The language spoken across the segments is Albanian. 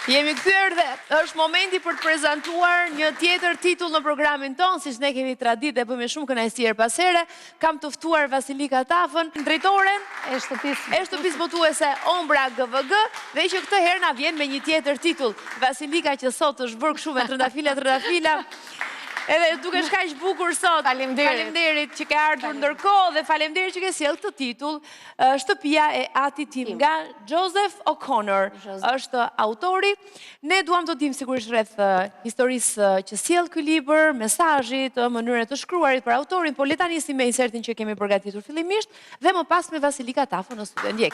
Jemi kthyer dhe është momenti për të prezantuar një tjetër titull në programin tonë, siç ne kemi traditë dhe bëjmë shumë kënaqësi her pas here. Kam të ftuar Vasilika Tafën, drejtoren e shtëpisë botuese Ombra GVG, dhe që këtë herë na vjen me një tjetër titull. Vasilika që sot është bërë kështu me trëndafila. Edhe duke shkaq bukur sot. Faleminderit që ke ardhur ndërkohë dhe faleminderit që ke sjell këtë titull. Shtëpia e atit tim nga Joseph O'Connor është autori. Ne duam të dimë sigurisht rreth historisë që sjell ky libër, mesazhit, mënyrën të shkruarit për autorin, por le ta nisim me insertin që kemi përgatitur fillimisht dhe më pas me Vasilika Tafën në studio. Ndjek.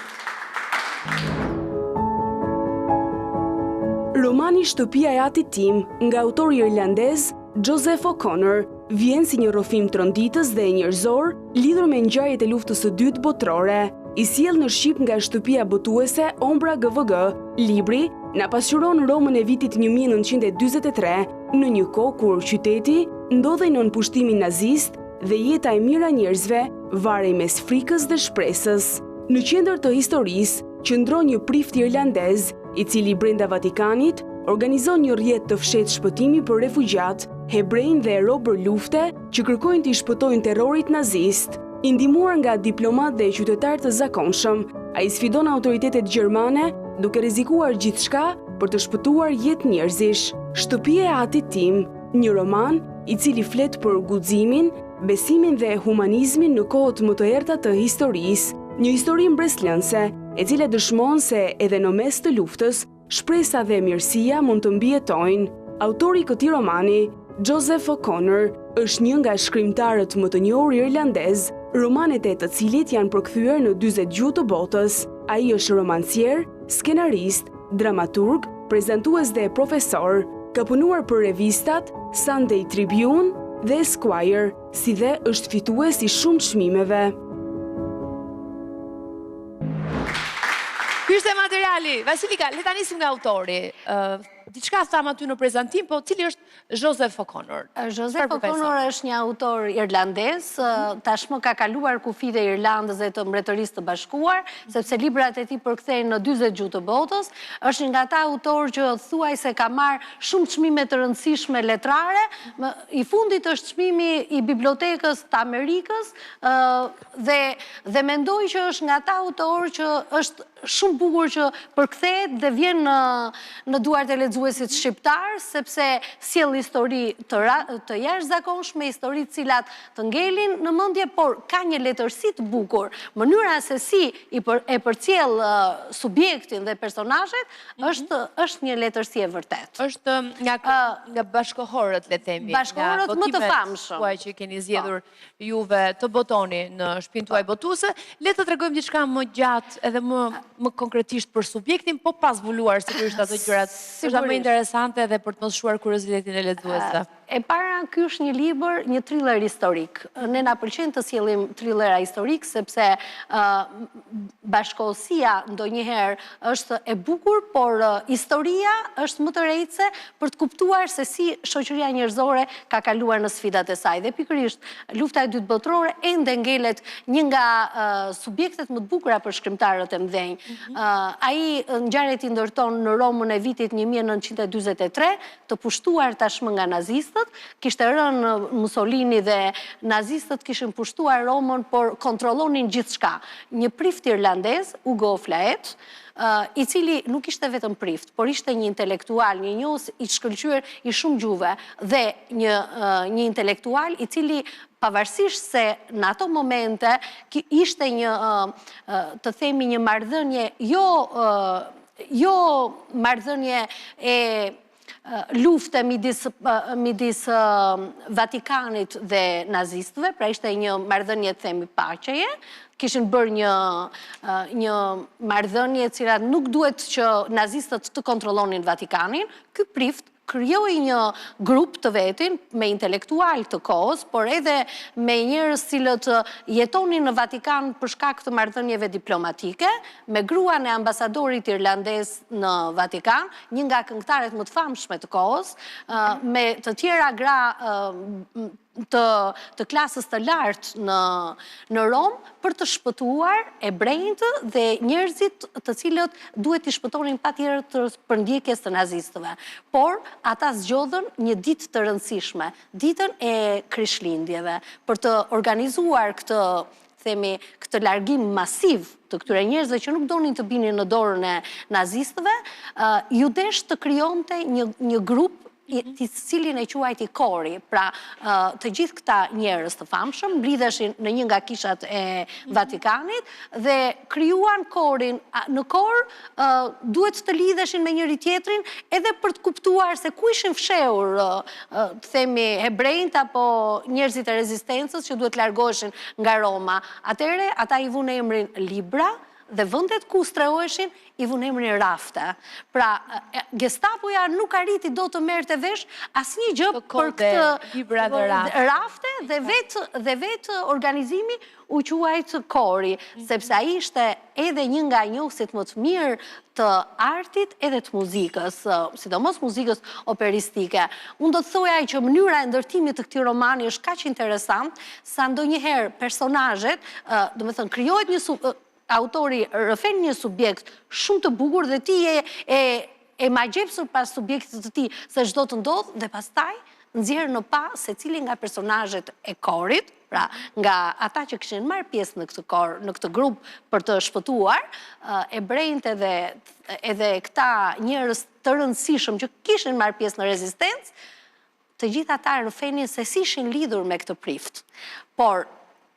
Romani Shtëpia e atit tim nga autori irlandez Joseph O'Connor vjen si një rrëfim tronditës dhe njerëzor lidhur me ngjarjet e luftës së dytë botërore. I sjell në shqip nga shtëpia botuese Ombra GVG, libri na pasqyron Romën e vitit 1943, në një kohë kur qyteti ndodhej nën pushtimin nazist dhe jeta e mirë e njerëzve varej mes frikës dhe shpresës. Në qendër të historisë qëndron një prift irlandez, i cili brenda Vatikanit organizon një rrjet të fshehtë shpëtimi për refugjat, hebrejnë dhe robër lufte që kërkojnë të shpëtojnë terrorit nazist. I ndihmuar nga diplomat dhe qytetar të zakonshëm, ai sfidon autoritetet gjermane duke rrezikuar gjithçka për të shpëtuar jetë njerëzish. Shtëpia e atit tim, një roman i cili flet për guximin, besimin dhe humanizmin në kohët më të errta të historisë, një histori mbreslënse, e cila dëshmon se edhe në mes të luftës, shpresa dhe mirësia mund të mbijetojnë. Autori i këtij romani, Joseph O'Connor, është një nga shkrimtarët më të njohur irlandez, romanet e të cilit janë përkthyer në 40 gjuhë të botës. Ai është romancier, skenarist, dramaturg, prezantues dhe profesor. Ka punuar për revistat Sunday Tribune dhe Esquire, si dhe është fitues i shumë çmimeve. Ky është materiali. Vasilika, le ta nisim nga autori. Diçka tham aty në prezantim, po cili është Joseph O'Connor? Joseph O'Connor është një autor irlandez, tashmë ka kaluar kufijtë e Irlandës dhe të Mbretërisë të Bashkuar, sepse librat e tij përkthehen në 40 gjuhë të botës. Është nga ata autor që thuajse ka marrë shumë çmime të rëndësishme letrare. I fundit është çmimi i Bibliotekës të Amerikës dhe mendoj që është nga ata autor që është shumë bukur që përkthehet dhe vjen në duart e lexuesit shqiptar, sepse sjell histori të jashtëzakonshme, histori të cilat të ngelin në mendje, por ka një letërsi të bukur. Mënyra se si e përcjell subjektin dhe personazhet është një letërsi e vërtetë. Është nga bashkohorët, le themi. Bashkohorët më të famshëm. Tuaj që keni zgjedhur juve të botoni në shtëpinë tuaj botuese, le të tregojmë diçka më gjatë edhe më konkretisht për subjektin, po pas zbuluar sigurisht ato gjërat. Është më interesante edhe për të moshuar kuriozitetin e lexuesve. E para, ky është një libër, një thriller historik. Ne na pëlqen të sjellim thrillera historik sepse bashkohësia ndonjëherë është e bukur, por historia është më të rejtëse për të kuptuar se si shoqëria njerëzore ka kaluar në sfidat e saj. Dhe pikërisht lufta e dytë botërore ende ngelet një nga subjektet më të bukura për shkrimtarët e mëdhenj. Ai ngjarjet i ndërton në Romën e vitit 1943, të pushtuar tashmë nga nazistët. Kishte rënë Mussolini dhe nazistët kishin pushtuar Romën, por kontrollonin gjithçka. Një prift irlandez, Ugo Flahet, i cili nuk ishte vetëm prift, por ishte një intelektual, një njohës i shkëlqyer i shumë gjuhëve dhe një intelektual i cili pavarësisht se në ato momente ishte të themi një marrëdhënie jo marrëdhënie e lufte midis Vatikanit dhe nazistëve, pra ishte një marrëdhënie të themi paqeje, kishin bërë një marrëdhënie e cila nuk duhet që nazistët të kontrollonin Vatikanin. Ky prift krijoi një grup të vetin me intelektual të kohës, por edhe me njerëz cilët jetonin në Vatikan për shkak të marrëdhënieve diplomatike, me gruan e ambasadorit irlandez në Vatikan, një nga këngëtarët më të famshme të kohës, me të tjera gra të klasës të lartë në Rom për të shpëtuar ebrejt dhe njerëzit të cilët duhet të shpëtonin patjetër për ndjekjes të nazistëve. Por ata zgjodhen një ditë të rëndësishme, ditën e Krishtlindjeve, për të organizuar këtë largim masiv të këtyre njerëzve që nuk donin të binin në dorën e nazistëve, ju desh të krijonte një grup të cilin e quajti Kori. Pra, të gjithë këta njerëz të famshëm mblidheshin në një nga kishat e Vatikanit dhe krijuan Korin. Në Kor duhet të lidheshin me njëri tjetrin edhe për të kuptuar se ku ishin fshehur, hebrejt apo njerëzit e rezistencës që duhet largoheshin nga Roma. Atëherë ata i vënë emrin Libra dhe vendet ku strehoheshin i vënë emrin Rafte. Pra, Gestapoja nuk arriti do të merrte vesh asnjë gjë për këtë Libra dhe Rafte dhe vetë organizimi u quajt Kori, sepse ai ishte edhe një nga njohësit më të mirë të artit edhe të muzikës, sidomos muzikës operistike. Unë do të thoja që mënyra e ndërtimit të këtij romani është kaq interesant sa ndonjëherë personazhet, domethënë krijohet një autori rëfen një subjekt shumë të bukur dhe ti e magjepsur pas subjektit të ti se çdo të ndodh dhe pastaj nxjerr në pa se cili nga personazhet e Korit, pra nga ata që kishin marrë pjesë në këtë grup për të shpëtuar, ebrejt edhe këta njerëz të rëndësishëm që kishin marrë pjesë në rezistencë, të gjithë ata rëfenin se si ishin lidhur me këtë prift. Por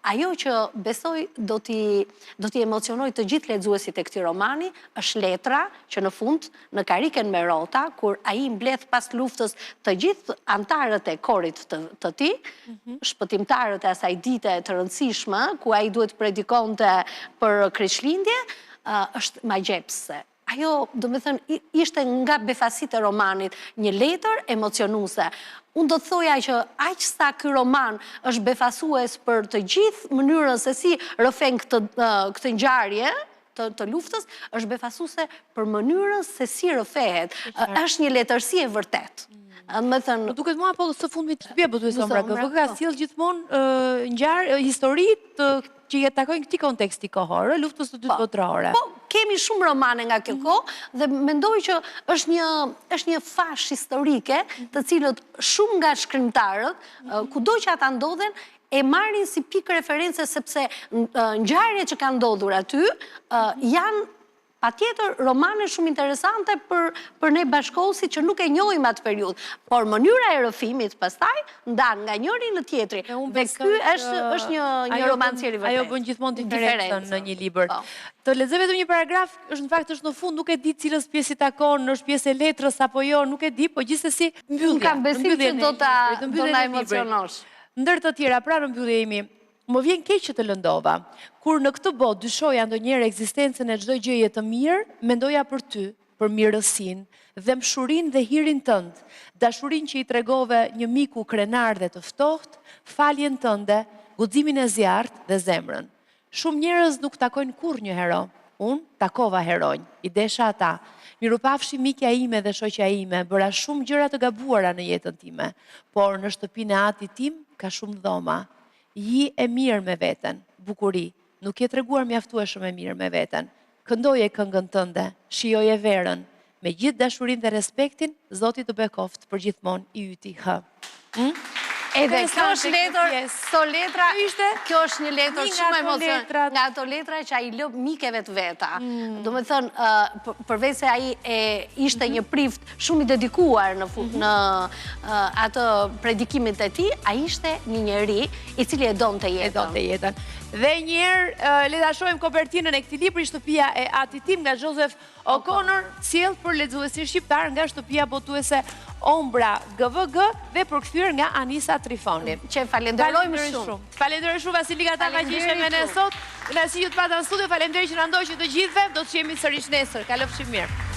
ajo që besoj do t'i emocionoj të gjithë lexuesit e këtij romani është letra që në fund, në karikën me Rota, kur ai mbledh pas luftës të gjithë antarët e Korit të tij, shpëtimtarët e asaj dite të rëndësishme, ku ai duhet predikonte për Krishtlindje, është magjepse. Ajo, do me thënë, ishte nga befasit e romanit, një letër emocionuese. Unë do të thoja që aq sa ky roman është befasues për të gjithë mënyrën se si rrëfen këtë ngjarje të luftës, është befasuese për mënyrën se si rrëfehet. Është një letërsi e vërtet. Duket mua po së fundmit të bje bëtu e sombra, GVK ka sjell gjithmonë ngjarje, histori që i takojnë këtij konteksti kohor, luftës së dytë botërore. Po, kemi shumë romane nga kjo kohë dhe mendoj që është një fash historike të cilët shumë nga shkrimtarët, kudo që ata ndodhen, e marrin si pikë reference sepse ngjarjet që kanë ndodhur aty janë patjetër romane shumë interesante për ne bashkohuesit që nuk e njohim atë periudhë, por mënyra e rrëfimit pastaj ndan nga njëri në tjetri. Dhe ky është një romancier i vërtetë. Ajo bën gjithmonë diferencën në një libër. Të lexoj vetëm një paragraf, në fakt është në fund, nuk e di cilës pjesë i takon, është pjesë e letrës apo jo, nuk e di, po gjithsesi mbyllja. Unë kam besim që do ta emocionosh. Ndër të tjera, pra në mbyllje jemi. Më vjen keq që të lëndova. Kur në këtë botë dyshoja ndonjëherë ekzistencën e çdo gjëje të mirë, mendoja për ty, për mirësinë, dhemshurinë dhe hirin tënd, dashurinë që i tregove një miku krenar dhe të ftohtë, faljen tënde, guximin e zjarrt dhe zemrën. Shumë njerëz nuk takojnë kurrë një hero. Unë takova heronj, i desha ata. Mirupafshi mikja ime dhe shoqja ime, bëra shumë gjëra të gabuara në jetën time, por në shtëpinë e atit tim ka shumë dhoma. Ji e mirë me veten, bukuri, nuk je treguar mjaftueshëm e mirë me veten. Këndoje këngën tënde, shijoje verën, me gjithë dashurinë dhe respektin, Zoti të bekoft për gjithmonë i yti H. Edhe kjo është kjo është një letër shumë emocionante, nga ato letra që ai lë mikeve të veta. Do me thënë, përveç se ai ishte një prift shumë i dedikuar në atë predikimin e tij, ai ishte një njeri i cili e donte jetën. Dhe njëherë le ta shohim kopertinën e këtij libri, Shtëpia e Atit Tim nga Joseph O'Connor, sjell për lexuesin shqiptar nga shtëpia botuese Ombra GVG dhe përkthyer nga Anisa Trifoni. Që falenderojmë shumë. Falenderoj shumë Vasilika Taka që ishe me ne sot. Kënaqësi ju të pata në studio. Faleminderit që na ndoqët të gjithëve. Do të jemi sërish nesër. Kalofshim mirë.